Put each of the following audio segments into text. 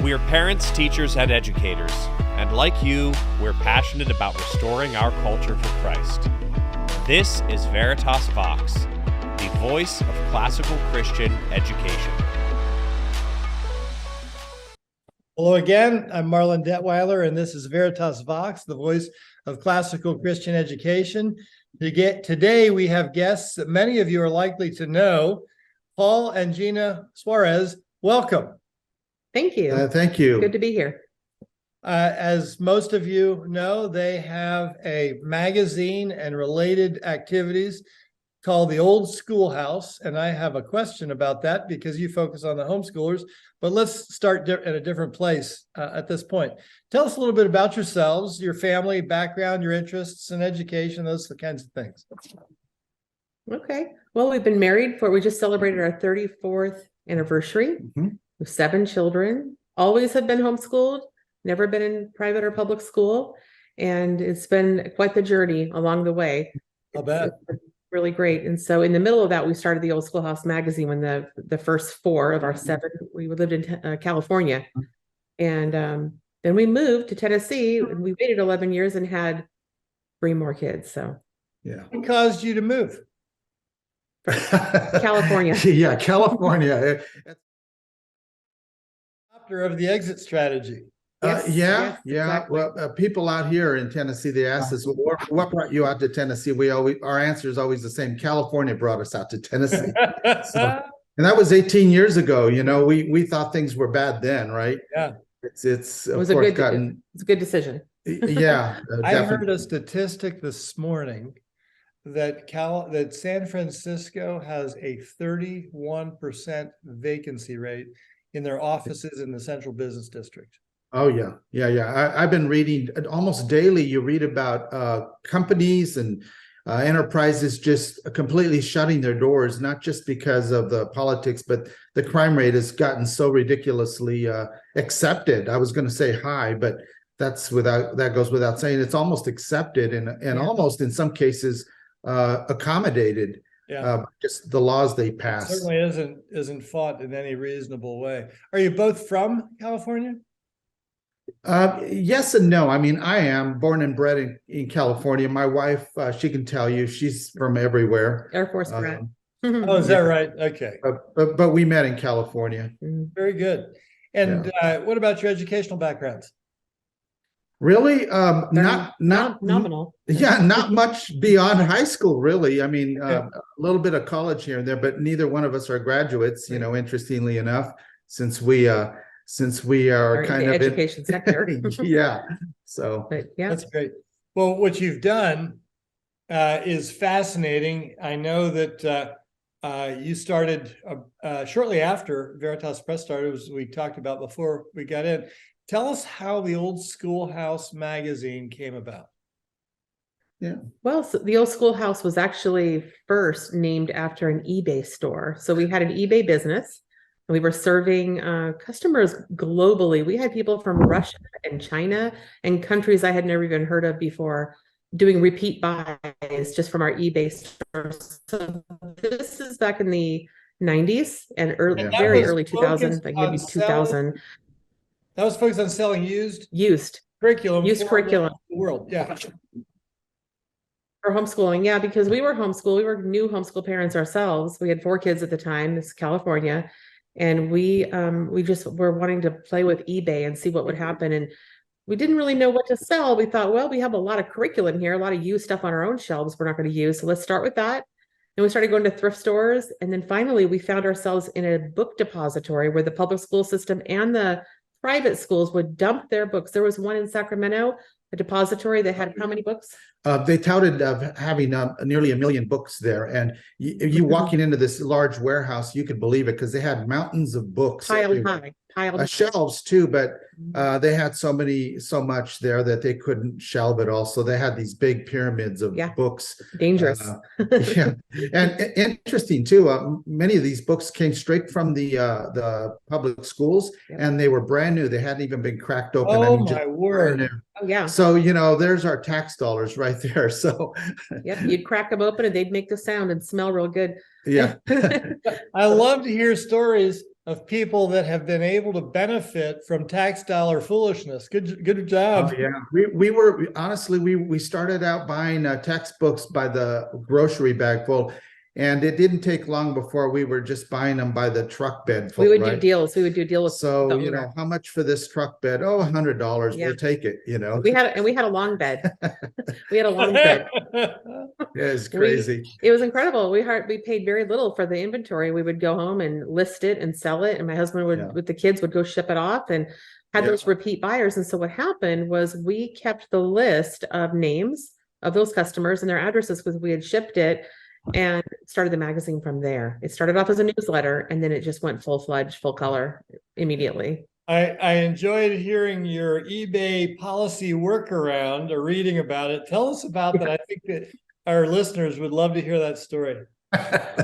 We're parents, teachers, and educators, and like you, we're passionate about restoring our culture for Christ. This is Veritas Vox, the voice of classical Christian education. Hello again, I'm Marlon Detweiler, and this is Veritas Vox, the voice of classical Christian education. Today, we have guests that many of you are likely to know. Paul and Gena Suarez, welcome. Thank you. Thank you. Good to be here. As most of you know, they have a magazine and related activities called the Old Schoolhouse, and I have a question about that because you focus on the homeschoolers, but let's start at a different place at this point. Tell us a little bit about yourselves, your family, background, your interests in education, those kinds of things. Okay. Well, we've been married we just celebrated our 34th anniversary. Mm-hmm. With 7 children, always have been homeschooled, never been in private or public school. And it's been quite the journey along the way. I'll bet. Really great. And so in the middle of that, we started the Old Schoolhouse magazine when the first 4 of our 7, we lived in California. And then we moved to Tennessee, and we waited 11 years and had 3 more kids. So yeah. What caused you to move? California. Yeah, California. Of the exit strategy. Yes, Yeah. Exactly. Well, people out here in Tennessee, they ask us, what brought you out to Tennessee? Our answer is always the same. California brought us out to Tennessee. And that was 18 years ago. You know, we thought things were bad then, right? Yeah. It's a good decision. Yeah. I heard a statistic this morning that San Francisco has a 31% vacancy rate in their offices in the central business district. Oh, yeah. I've been reading almost daily. You read about companies and enterprises just completely shutting their doors, not just because of the politics, but the crime rate has gotten so ridiculously accepted. I was going to say high, but that goes without saying. It's almost accepted and almost in some cases accommodated. Yeah, just the laws they pass. It certainly isn't fought in any reasonable way. Are you both from California? Yes and no. I mean, I am born and bred in California. My wife, she can tell you, she's from everywhere. Air Force bred. Oh, is that right? Okay. But we met in California. Very good. And what about your educational backgrounds? Really, not nominal. Yeah, not much beyond high school, really. I mean, a little bit of college here and there, but neither one of us are graduates. You know, interestingly enough, since we are kind of in education sector. Yeah. So that's great. Well, what you've done is fascinating. I know that you started shortly after Veritas Press started, as we talked about before we got in. Tell us how the Old Schoolhouse magazine came about. Yeah. Well, so the Old Schoolhouse was actually first named after an eBay store. So we had an eBay business, and we were serving customers globally. We had people from Russia and China and countries I had never even heard of before doing repeat buys just from our eBay store. So this is back in the 90s and very early 2000s, like maybe 2000. That was focused on selling used curriculum. The world. Yeah. For homeschooling. Yeah, because we were homeschooled. We were new homeschool parents ourselves. We had 4 kids at the time. This is California. And we just were wanting to play with eBay and see what would happen. And we didn't really know what to sell. We thought, well, we have a lot of curriculum here, a lot of used stuff on our own shelves we're not going to use. So let's start with that. And we started going to thrift stores. And then finally, we found ourselves in a book depository where the public school system and the private schools would dump their books. There was one in Sacramento, a depository that had how many books? They touted having nearly 1 million books there. And you walking into this large warehouse, you could believe it because they had mountains of books. Piled high. Shelves too, but they had so much there that they couldn't shelve it all. So they had these big pyramids of books. Dangerous. Yeah, and interesting too. Many of these books came straight from the public schools, and they were brand new. They hadn't even been cracked open. Oh, my word! Oh, yeah. So there's our tax dollars right there. So you'd crack them open and they'd make the sound and smell real good. Yeah. I love to hear stories of people that have been able to benefit from tax dollar foolishness. Good Oh job. yeah, we were honestly we started out buying textbooks by the grocery bag full, and it didn't take long before we were just buying them by the truck bed full. We would do right? deals. We would do deals. with So the you owner. know, how much for this truck bed? Oh, $100. Yeah. We'll take it. You know, We had a long bed. We had a long bed. it's crazy. It was incredible. We paid very little for the inventory. We would go home and list it and sell it, and my husband would, Yeah. with the kids, would go ship it off and had Yeah. those repeat buyers. And so what happened was we kept the list of names of those customers and their addresses because we had shipped it, and started the magazine from there. It started off as a newsletter, and then it just went full-fledged, full color immediately. I enjoyed hearing your eBay policy workaround or reading about it. Tell us about that. I think that our listeners would love to hear that story.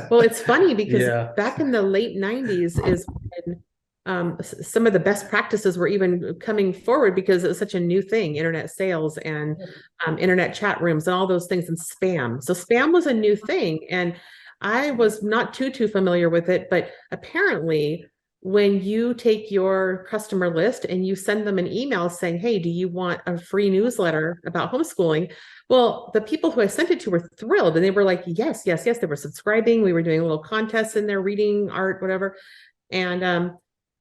Well, it's funny because Yeah. back in the late 90s is when some of the best practices were even coming forward because it was such a new thing, internet sales and internet chat rooms and all those things, and spam. So spam was a new thing, and I was not too familiar with it, but apparently when you take your customer list and you send them an email saying, hey, do you want a free newsletter about homeschooling? Well, the people who I sent it to were thrilled, and they were like, yes. They were subscribing. We were doing little contests in there, reading, art, whatever. And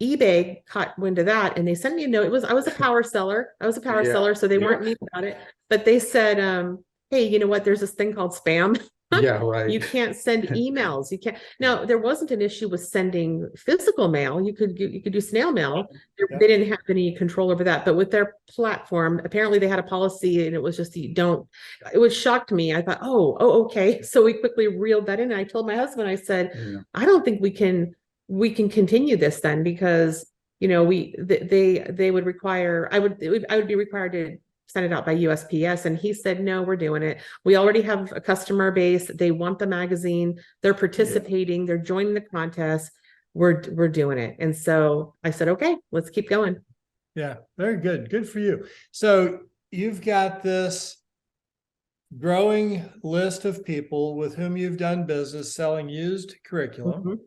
eBay caught wind of that, and they sent me a note. I was a power seller. Yeah. So they weren't mean about it. But they said, hey, you know what? There's this thing called spam. Yeah, right. You can't send emails. You can't. Now, there wasn't an issue with sending physical mail. You could do snail mail. Yeah. They didn't have any control over that. But with their platform, apparently they had a policy, and it was just you don't. It was shocked me. I thought, oh, okay. So we quickly reeled that in. And I told my husband, I said, Yeah. I don't think we can continue this then, because they would require. I would be required to send it out by USPS. And he said, no, we're doing it. We already have a customer base. They want the magazine. They're participating. They're joining the contest. We're doing it. And so I said, okay, let's keep going. Yeah, very good. Good for you. So you've got this growing list of people with whom you've done business selling used curriculum. Mhm.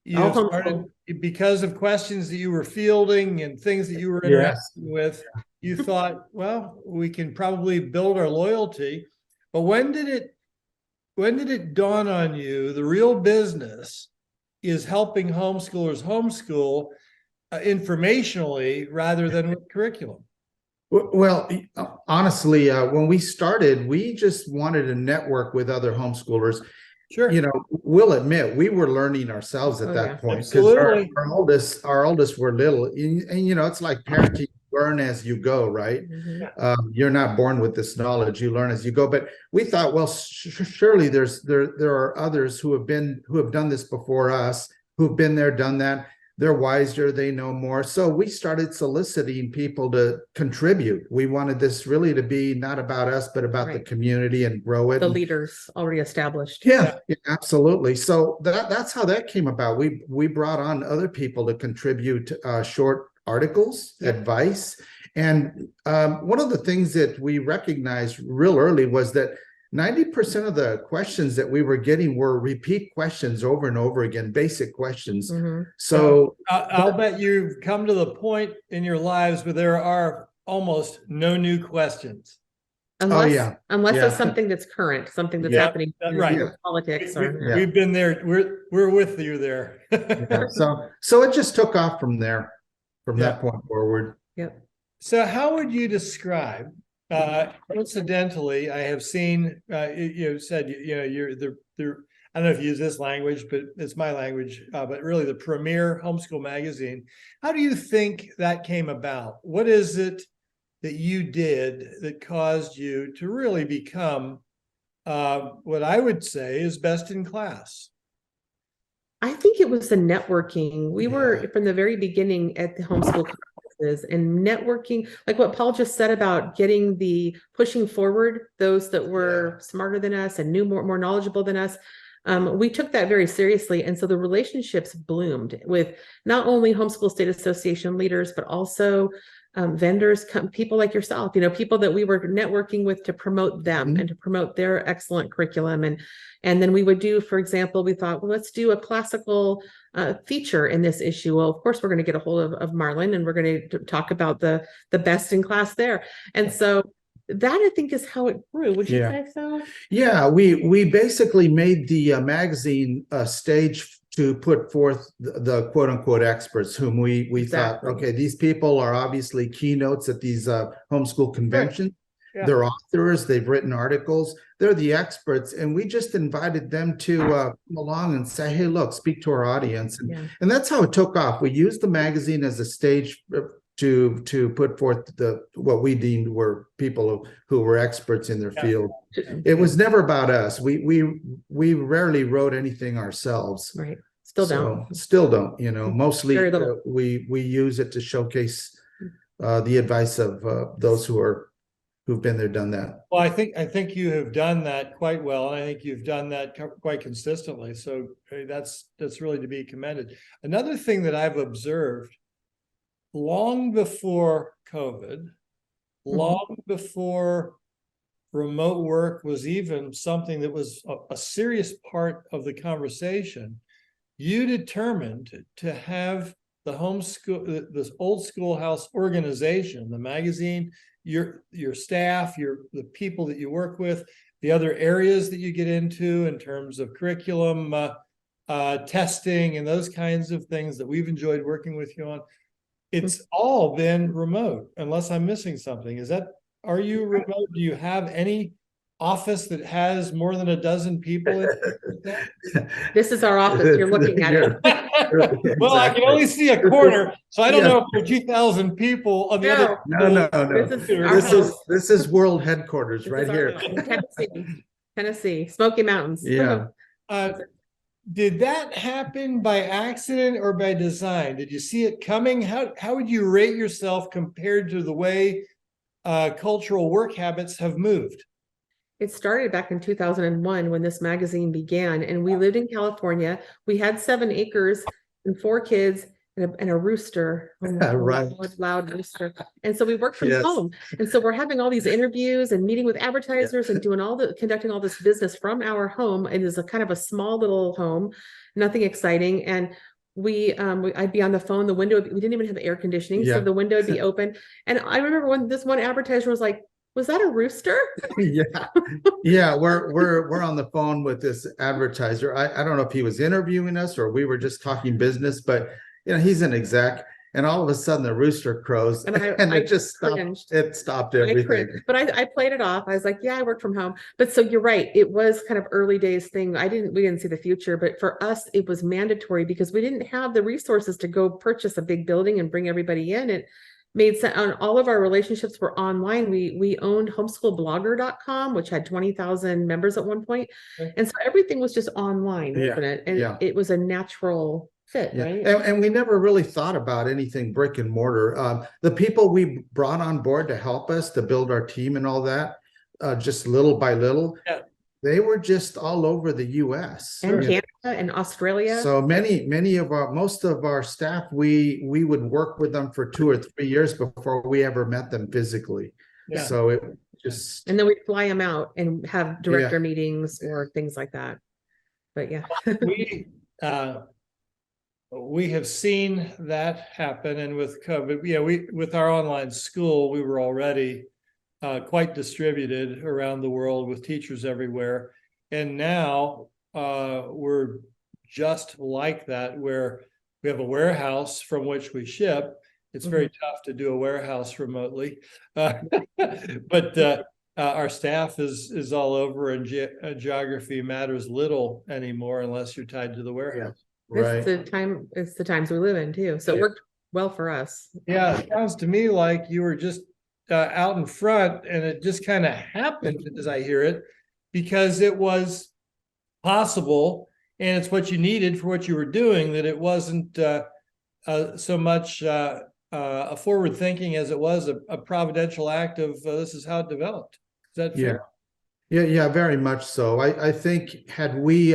You All started because of questions that you were fielding and things that you were Yes. interacting with. You thought, well, we can probably build our loyalty. But when did it dawn on you the real business is helping homeschoolers homeschool informationally rather than with curriculum? Well, honestly, when we started, we just wanted to network with other homeschoolers. Sure. You know, we'll admit we were learning ourselves at Oh, that yeah. point, because Absolutely. our oldest were little, and you know, it's like parenting, you learn as you go, right? Mhm. You're not born with this knowledge, you learn as you go. But we thought, well, surely there are others who have done this before us, who've been there, done that. They're wiser, they know more. So we started soliciting people to contribute. We wanted this really to be not about us, but about the Right. community and grow it. The And- leaders already established. yeah, absolutely. So that's how that came about. We brought on other people to contribute short articles, advice. And one of the things that we recognized real early was that 90% of the questions that we were getting were repeat questions over and over again, basic questions. Mhm. So I'll bet you've come to the point in your lives where there are almost no new questions. Unless, yeah. unless Yeah. it's something that's current, something that's Yeah, happening that's in right. politics We, or. We've been there. We're with you there. yeah, so it just took off from there, from Yeah. that point forward. Yep. So how would you describe, incidentally, I have seen, you said, you're the, I don't know if you use this language, but it's my language, but really the premier homeschool magazine. How do you think that came about? What is it that you did that caused you to really become what I would say is best in class? I think it was the networking. We Yeah. were from the very beginning at the homeschool conferences and networking, like what Paul just said about pushing forward those that were smarter than us and knew more knowledgeable than us. we took that very seriously. And so the relationships bloomed with not only Homeschool State Association leaders, but also vendors, people like yourself, people that we were networking with to promote them and to promote their excellent curriculum. And then we would do, for example, we thought, well, let's do a classical feature in this issue. Well, of course, we're going to get a hold of Marlon, and we're going to talk about the best in class there. And so that, I think, is how it grew. Would you say so? Yeah, we basically made the magazine a stage to put forth the quote unquote experts whom we thought, okay, these people are obviously keynotes at these homeschool conventions. Yeah. They're authors, they've written articles, they're the experts. And we just invited them to come along and say, hey, look, speak to our audience. And that's how it took off. We used the magazine as a stage to put forth what we deemed were people who were experts in their field. It was never about us. We rarely wrote anything ourselves. Right. Still don't. Mostly we use it to showcase the advice of those who've been there, done that. Well, I think you have done that quite well, and I think you've done that quite consistently. So that's really to be commended. Another thing that I've observed, long before COVID, long before remote work was even something that was a serious part of the conversation, you determined to have the this Old Schoolhouse organization, the magazine, your staff, the people that you work with, the other areas that you get into in terms of curriculum, testing, and those kinds of things that we've enjoyed working with you on. It's all been remote, unless I'm missing something. Are you remote? Do you have any office that has more than a dozen people in it? This is our office. You're looking at it. Well, I can only see a corner, so I don't know if there are 2,000 people on the other. No. This is world headquarters right here. Tennessee, Smoky Mountains. Yeah. Did that happen by accident or by design? Did you see it coming? How would you rate yourself compared to the way cultural work habits have moved? It started back in 2001 when this magazine began, and we lived in California. We had 7 acres and 4 kids and a rooster, right? Loud rooster. And so we worked from home. And so we're having all these interviews and meeting with advertisers and conducting all this business from our home. It is a kind of a small little home, nothing exciting. And I'd be on the phone, the window, we didn't even have air conditioning. So the window would be open. And I remember when this one advertiser was like, was that a rooster? We're on the phone with this advertiser. I don't know if he was interviewing us or we were just talking business, but he's an exec, and all of a sudden the rooster crows, and it just stopped. It stopped everything. But I played it off. I was like, yeah, I work from home. But so you're right. It was kind of early days thing. We didn't see the future, but for us, it was mandatory because we didn't have the resources to go purchase a big building and bring everybody in. It made sense. All of our relationships were online. We owned homeschoolblogger.com, which had 20,000 members at one point. And so everything was just online, wasn't it? And it was a natural fit, right? And we never really thought about anything brick and mortar. The people we brought on board to help us to build our team and all that, just little by little, they were just all over the US and Canada and Australia. So most of our staff, we would work with them for 2 or 3 years before we ever met them physically. So it just, and then we'd fly them out and have director meetings or things like that. But we have seen that happen, and with COVID, with our online school, we were already quite distributed around the world with teachers everywhere, and now we're just like that, where we have a warehouse from which we ship. It's very tough to do a warehouse remotely, but our staff is all over, and geography matters little anymore unless you're tied to the warehouse. Right. It's the times we live in too. So it worked well for us. Yeah, it sounds to me like you were just out in front, and it just kind of happened as I hear it, because it was possible and it's what you needed for what you were doing, that it wasn't so much a forward thinking as it was a providential act of this is how it developed. Is that fair? Yeah, very much so. I think had we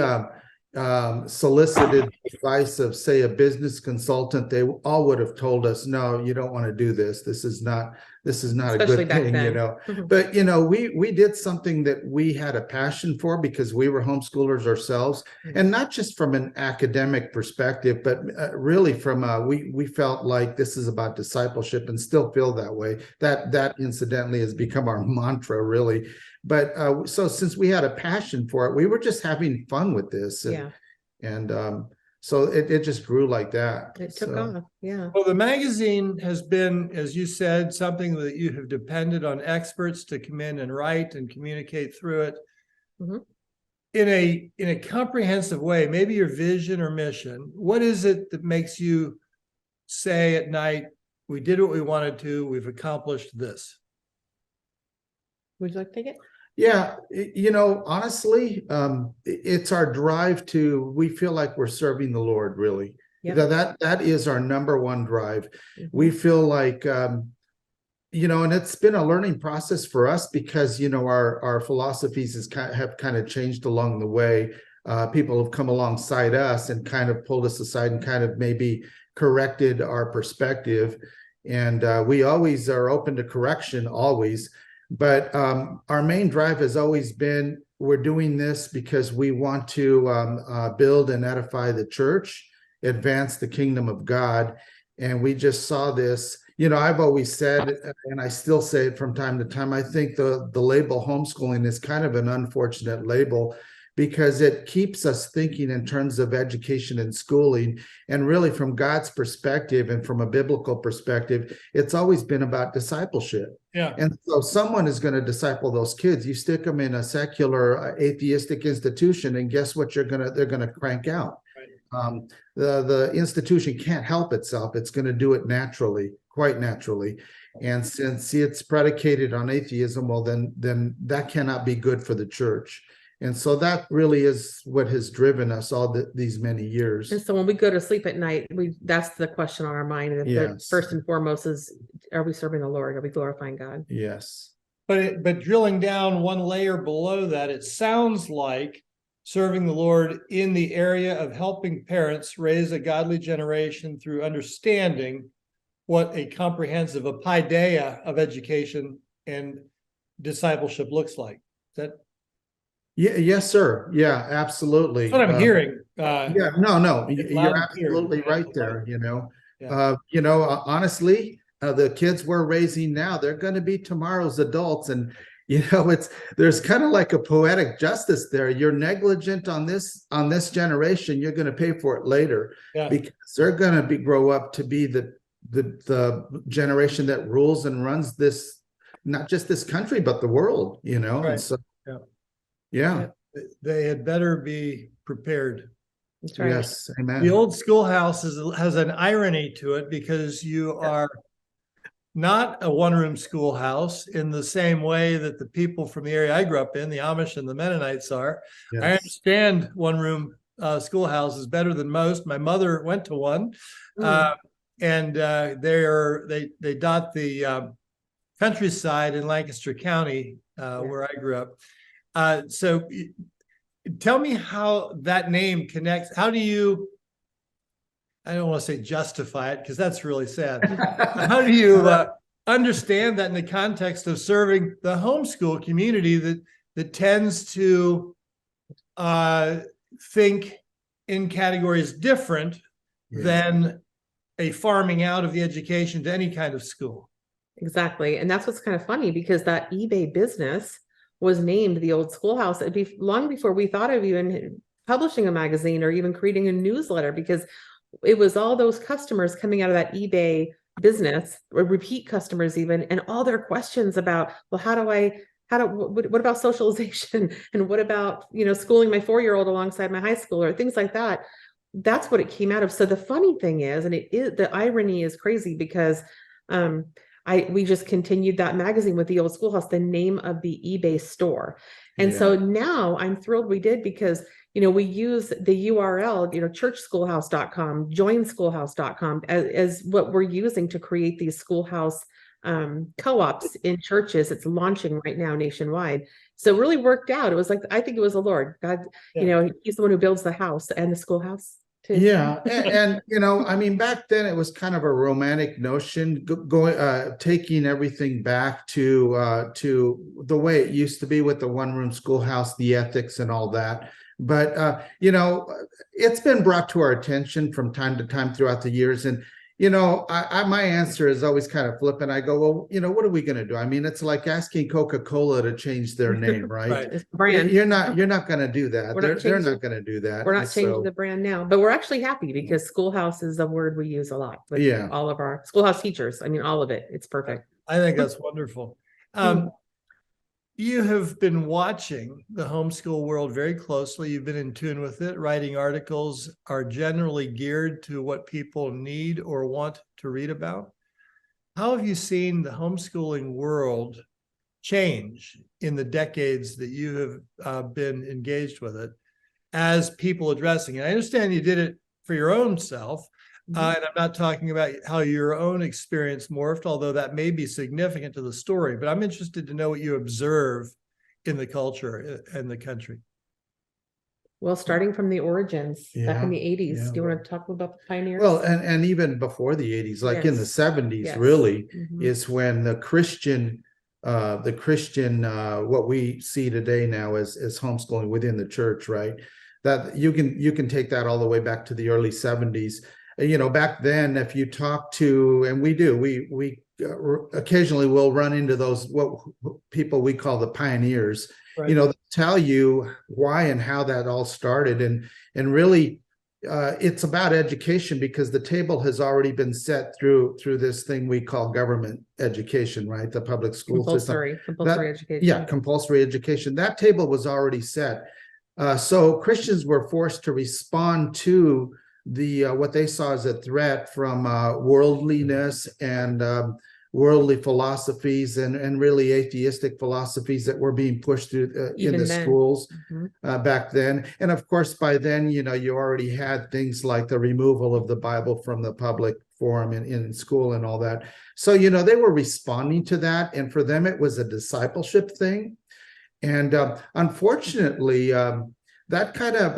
solicited the advice of, say, a business consultant, they all would have told us, no, you don't want to do this. This is not a Especially good back thing, then. you know. Mhm. But, you know, we did something that we had a passion for because we were homeschoolers ourselves, and not just from an academic perspective, but really from we felt like this is about discipleship, and still feel that way. That incidentally has become our mantra, really. But so since we had a passion for it, we were just having fun with this. And so it just grew like that. It took off. Yeah. Well, the magazine has been, as you said, something that you have depended on experts to come in and write and communicate through it. Mhm. In a comprehensive way, maybe your vision or mission. What is it that makes you say at night, we did what we wanted to, we've accomplished this? Would you like to take it? Yeah, you know, honestly, it's our drive to, we feel like we're serving the Lord, really. Yeah. That is our number one drive. Mhm. We feel like, you know, and it's been a learning process for us because, you know, our philosophies have kind of changed along the way. People have come alongside us and kind of pulled us aside and kind of maybe corrected our perspective. And we always are open to correction, always. But our main drive has always been, we're doing this because we want to build and edify the church, advance the kingdom of God. And we just saw this, you know, I've always said, and I still say it from time to time, I think the label homeschooling is kind of an unfortunate label because it keeps us thinking in terms of education and schooling. And really from God's perspective and from a biblical perspective, it's always been about discipleship. Yeah. And so someone is going to disciple those kids. You stick them in a secular atheistic institution, and guess what they're going to crank out. Right. The institution can't help itself. It's going to do it naturally, quite naturally. And since it's predicated on atheism, well, then that cannot be good for the church. And so that really is what has driven us all these many years. And so when we go to sleep at night, that's the question on our mind. And Yes. First and foremost is, are we serving the Lord? Are we glorifying God? Yes. But drilling down one layer below that, it sounds like serving the Lord in the area of helping parents raise a godly generation through understanding what a comprehensive, a paideia of education and discipleship looks like. Is that? Yeah, yes, sir. Yeah, absolutely. That's what I'm hearing. Yeah, no, It's you're loud and clear. absolutely right there, you know. Yeah. You know, honestly, the kids we're raising now, they're going to be tomorrow's adults. And, you know, there's kind of like a poetic justice there. You're negligent on this generation, you're going to pay for it later. Yeah. Because they're going to grow up to be the generation that rules and runs this, not just this country, but the world, you know. Right. And so, Yeah. They had better be prepared. That's right. yes, amen. The Old Schoolhouse has an irony to it because you are not a one-room schoolhouse in the same way that the people from the area I grew up in, the Amish and the Mennonites are. Yes. I understand one-room schoolhouses better than most. My mother went to one, and they dot the countryside in Lancaster County, where I grew up. So tell me how that name connects. How do you, I don't want to say justify it because that's really sad. How do you understand that in the context of serving the homeschool community that tends to think in categories different than a farming out of the education to any kind of school? Exactly. And that's what's kind of funny because that eBay business was named the Old Schoolhouse. It'd be long before we thought of even publishing a magazine or even creating a newsletter, because it was all those customers coming out of that eBay business, or repeat customers even, and all their questions about, well, what about socialization? And what about, schooling my 4-year-old alongside my high schooler, things like that. That's what it came out of. So the funny thing is, and the irony is crazy because, we just continued that magazine with the Old Schoolhouse, the name of the eBay store. And so now I'm thrilled we did because, we use the URL, churchschoolhouse.com, joinschoolhouse.com as what we're using to create these schoolhouse co-ops in churches. It's launching right now nationwide. So it really worked out. It was like, I think it was the Lord. God, Yeah. you know, he's the one who builds the house and the schoolhouse too. Yeah, and you know, I mean, back then it was kind of a romantic notion, going taking everything back to the way it used to be with the one-room schoolhouse, the ethics and all that. But you know, it's been brought to our attention from time to time throughout the years, and you know, my answer is always kind of flippant. I go, well, you know, what are we going to do? I mean, it's like asking Coca-Cola to change their name, right? Right. It's brand. You're not going to do that. We're They're not they're changing- not going to do that. We're not And changing so- the brand now, but we're actually happy because schoolhouse is a word we use a lot with Yeah. all of our schoolhouse teachers. I mean, all of it. It's perfect. I think that's wonderful. You have been watching the homeschool world very closely. You've been in tune with it. Writing articles are generally geared to what people need or want to read about. How have you seen the homeschooling world change in the decades that you have been engaged with it as people addressing it? I understand you did it for your own self. And I'm not talking about how your own experience morphed, although that may be significant to the story, but I'm interested to know what you observe in the culture and the country. Well, starting from the origins back in the 80s, yeah. do you want to talk about the pioneers? Well, and even before the 80s, like in the Yes. 70s, Yes. really Mhm. is when the Christian, what we see today now as homeschooling within the church, right? That you can take that all the way back to the early 70s. You know, back then, if you talk to, and we do, we occasionally will run into those what people we call the pioneers. Right. You know, they'll tell you why and how that all started, and really, it's about education because the table has already been set through this thing we call government education, right? The public school system. Compulsory education. Yeah, compulsory education. That table was already set. So Christians were forced to respond to the what they saw as a threat from worldliness and worldly philosophies and really atheistic philosophies that were being pushed through in Even the then. schools Mhm. back then. And of course, by then, you know, you already had things like the removal of the Bible from the public forum in school and all that. So, you know, they were responding to that. And for them, it was a discipleship thing. And unfortunately, that kind of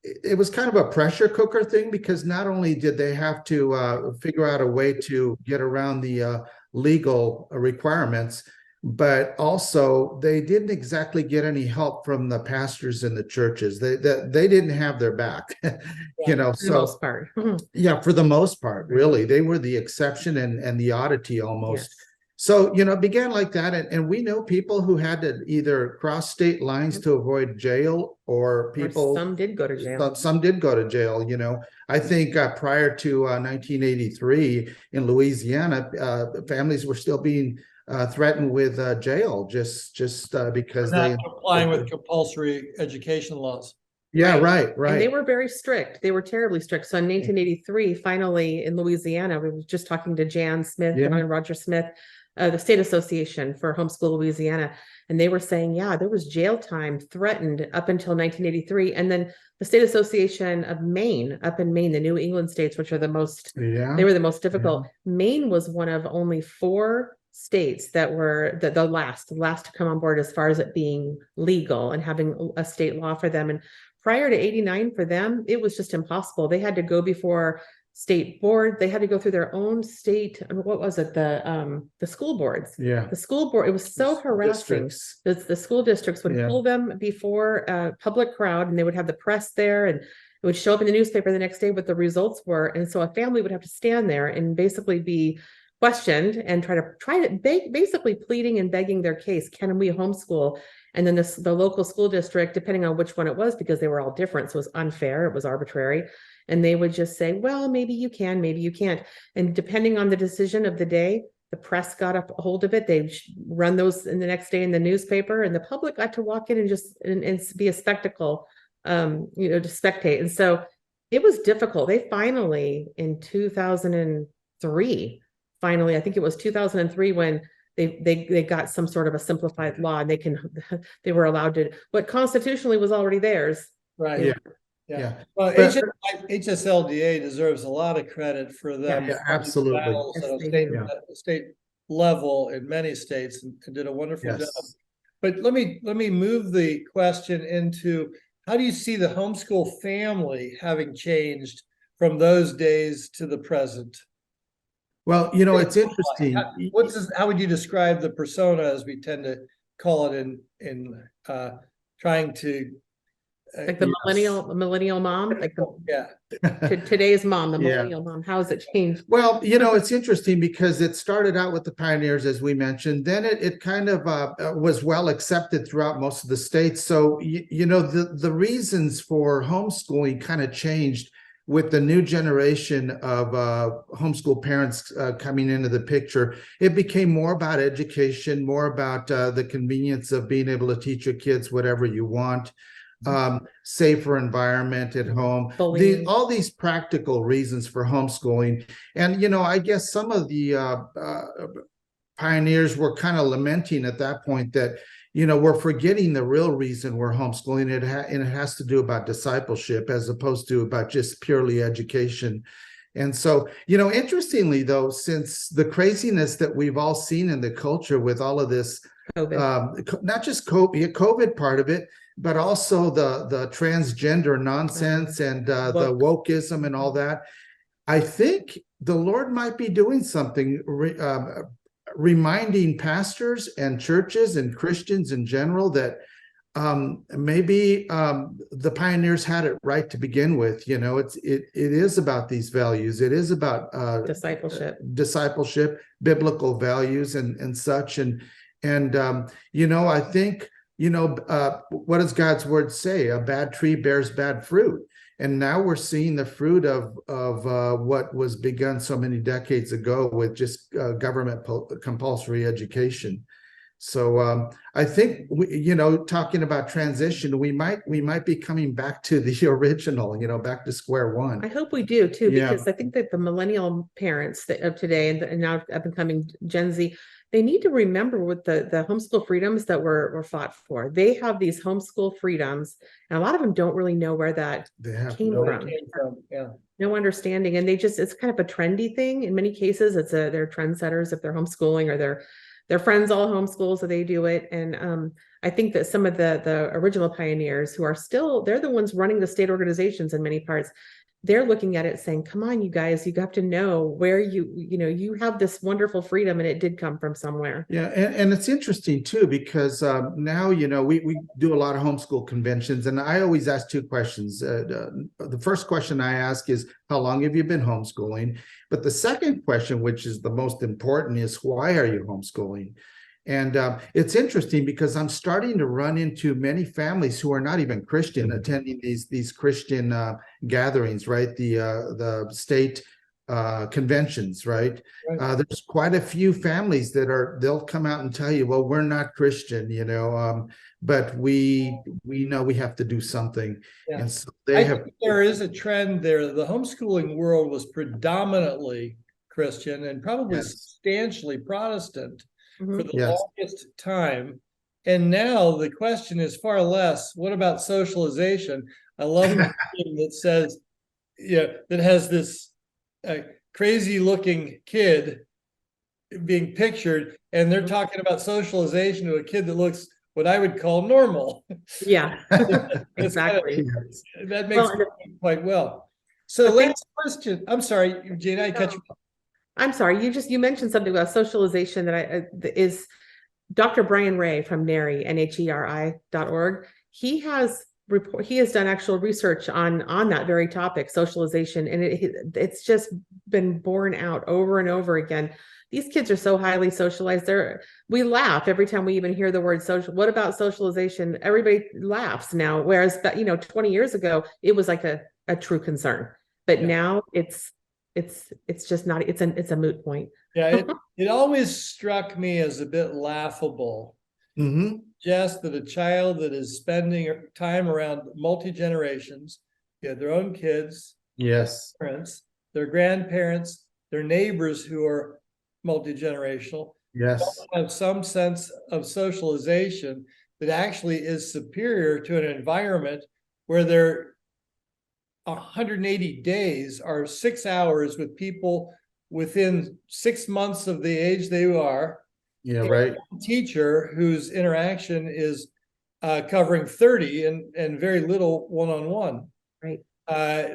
it was kind of a pressure cooker thing because not only did they have to figure out a way to get around the legal requirements, but also they didn't exactly get any help from the pastors in the churches. They didn't have their back, you know. For the most part. Yeah, for the most part, really, they were the exception and the oddity almost. Yes. So, you know, it began like that. And we know people who had to either cross state lines to avoid jail or people. Or some did go to jail. Some did go to jail, you know. I think prior to 1983 in Louisiana, families were still being threatened with jail just because Not they. complying with compulsory education laws. Yeah, right. And they were very strict. They were terribly strict. So in 1983, finally in Louisiana, we were just talking to Jan Smith and Roger Smith, the state association for Homeschool Louisiana. And they were saying, yeah, there was jail time threatened up until 1983. And then the state association of Maine, up in Maine, the New England states, which are the most, they were the most difficult. Maine was one of only 4 states that were the last to come on board as far as it being legal and having a state law for them. And prior to 89 for them, it was just impossible. They had to go before state board. They had to go through their own state. What was it? The school boards. Yeah. The school board. It was so harassing. The school districts would pull them before a public crowd, and they would have the press there, and it would show up in the newspaper the next day what the results were. And so a family would have to stand there and basically be questioned and try to basically pleading and begging their case. Can we homeschool? And then the local school district, depending on which one it was, because they were all different, so it was unfair, it was arbitrary. And they would just say, well, maybe you can, maybe you can't. And depending on the decision of the day, the press got a hold of it. They run those in the next day in the newspaper, and the public got to walk in and just and be a spectacle, to spectate. And so it was difficult. They finally, in 2003, I think it was 2003 when they got some sort of a simplified law, and they were allowed to, what constitutionally was already theirs. Right. Yeah. Well, HSLDA deserves a lot of credit for them. Yeah, absolutely. Battles at a state level in many states and did a wonderful job. Yes. But let me move the question into, how do you see the homeschool family having changed from those days to the present? Well, it's interesting. How would you describe the persona, as we tend to call it in trying to Like the millennial mom, like today's mom, the Yeah. millennial mom. How has it changed? Well, it's interesting because it started out with the pioneers, as we mentioned. Then it kind of was well accepted throughout most of the states. So, the reasons for homeschooling kind of changed with the new generation of homeschool parents coming into the picture. It became more about education, more about the convenience of being able to teach your kids whatever you want. Safer environment at home, all these practical reasons for homeschooling. And I guess some of the pioneers were kind of lamenting at that point that we're forgetting the real reason we're homeschooling. And it has to do about discipleship as opposed to about just purely education. And so, interestingly though, since the craziness that we've all seen in the culture with all of this COVID. Not just COVID part of it, but also the transgender nonsense and the wokeism and all that. I think the Lord might be doing something, reminding pastors and churches and Christians in general that maybe the pioneers had it right to begin with. It is about these values. It is about discipleship, biblical values and such. And I think, what does God's word say? A bad tree bears bad fruit. And now we're seeing the fruit of what was begun so many decades ago with just government compulsory education. So I think, talking about transition, we might be coming back to the original, back to square one. I hope we do too, because I think that the millennial parents of today and now up and coming Gen Z, they need to remember what the homeschool freedoms that were fought for. They have these homeschool freedoms, and a lot of them don't really know where that came from. Yeah. No understanding, and it's kind of a trendy thing. In many cases, they're trendsetters if they're homeschooling, or their friends all homeschool, so they do it. And I think that some of the original pioneers who are still, they're the ones running the state organizations in many parts. They're looking at it saying, come on, you guys, you have to know where you have this wonderful freedom, and it did come from somewhere. Yeah. And it's interesting too, because now, we do a lot of homeschool conventions, and I always ask two questions. The first question I ask is, how long have you been homeschooling? But the second question, which is the most important, is why are you homeschooling? And it's interesting because I'm starting to run into many families who are not even Christian attending these Christian gatherings, right? The state conventions, right? There's quite a few families they'll come out and tell you, well, we're not Christian, but we know we have to do something. Yeah. And so there is a trend there. The homeschooling world was predominantly Christian and probably substantially Protestant for the longest time. And now the question is far less, what about socialization? I love the thing that says, that has this crazy looking kid being pictured, and they're talking about socialization to a kid that looks what I would call normal. Yeah, exactly. That makes it quite well. So last question. I'm sorry, Gina, I cut you off. I'm sorry. You mentioned something about socialization that is Dr. Brian Ray from NHERI, NHERI.org. He has done actual research on that very topic, socialization, and it's just been borne out over and over again. These kids are so highly socialized. We laugh every time we even hear the word social. What about socialization? Everybody laughs now, whereas 20 years ago it was like a true concern. But now it's just not. It's a moot point. Yeah, it always struck me as a bit laughable. Just that a child that is spending time around multi-generations, their own kids, parents, their grandparents, their neighbors who are multi-generational, have some sense of socialization that actually is superior to an environment where their 180 days are 6 hours with people within 6 months of the age they are, Yeah, a right. teacher whose interaction is covering 30 and very little one-on-one. Right.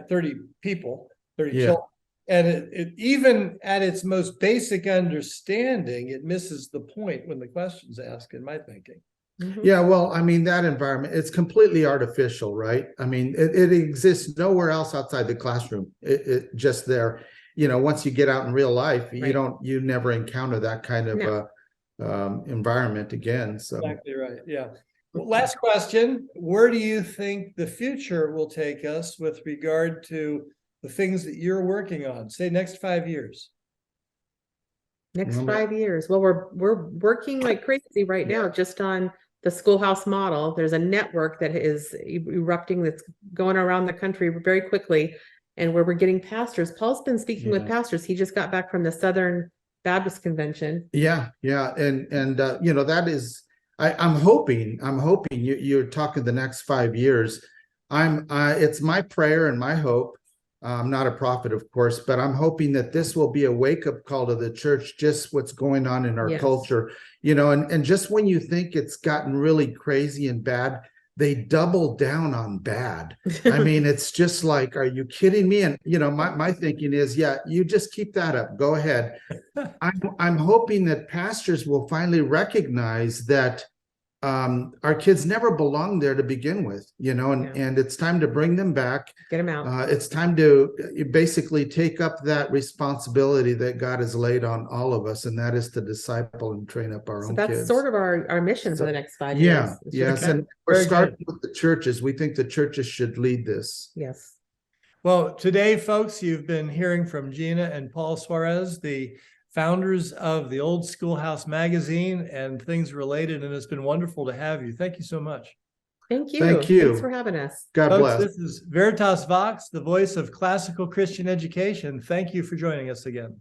30 people, 30 Yeah. children. And it even at its most basic understanding, it misses the point when the question's asked, in my thinking. Mhm. Yeah, well, I mean, that environment, it's completely artificial, right? I mean, it exists nowhere else outside the classroom. It just there. You know, once you get out in real life, Right. you never encounter that kind of No. environment again. So Exactly right. Yeah. Well, last question. Where do you think the future will take us with regard to the things that you're working on? Say next 5 years. Next Well, 5 years. Well, we're working like crazy right now just on the schoolhouse model. There's a network that is erupting that's going around the country very quickly, and where we're getting pastors. Paul's been speaking with Yeah. pastors. He just got back from the Southern Baptist Convention. yeah, and you know, that is, I'm hoping you're talking the next 5 years. It's my prayer and my hope. I'm not a prophet, of course, but I'm hoping that this will be a wake-up call to the church, just what's going on in our Yes. culture, you know, and just when you think it's gotten really crazy and bad, they double down on bad. I mean, it's just like, are you kidding me? And, you know, my thinking is, yeah, you just keep that up. Go ahead. I'm hoping that pastors will finally recognize that our kids never belonged there to begin with, you know, and it's time to bring them back. Get them out. It's time to basically take up that responsibility that God has laid on all of us, and that is to disciple and train up our So own that's kids. sort of our mission for So, the next 5 yeah, years. It's yes, just- and we're Very starting with the churches. We think the churches should lead this. yes. Well, today, folks, you've been hearing from Gena and Paul Suarez, the founders of the Old Schoolhouse magazine and things related, and it's been wonderful to have you. Thank you so much. Thank you. Thank you. Thanks for having us. God Folks, bless. this is Veritas Vox, the voice of classical Christian education. Thank you for joining us again.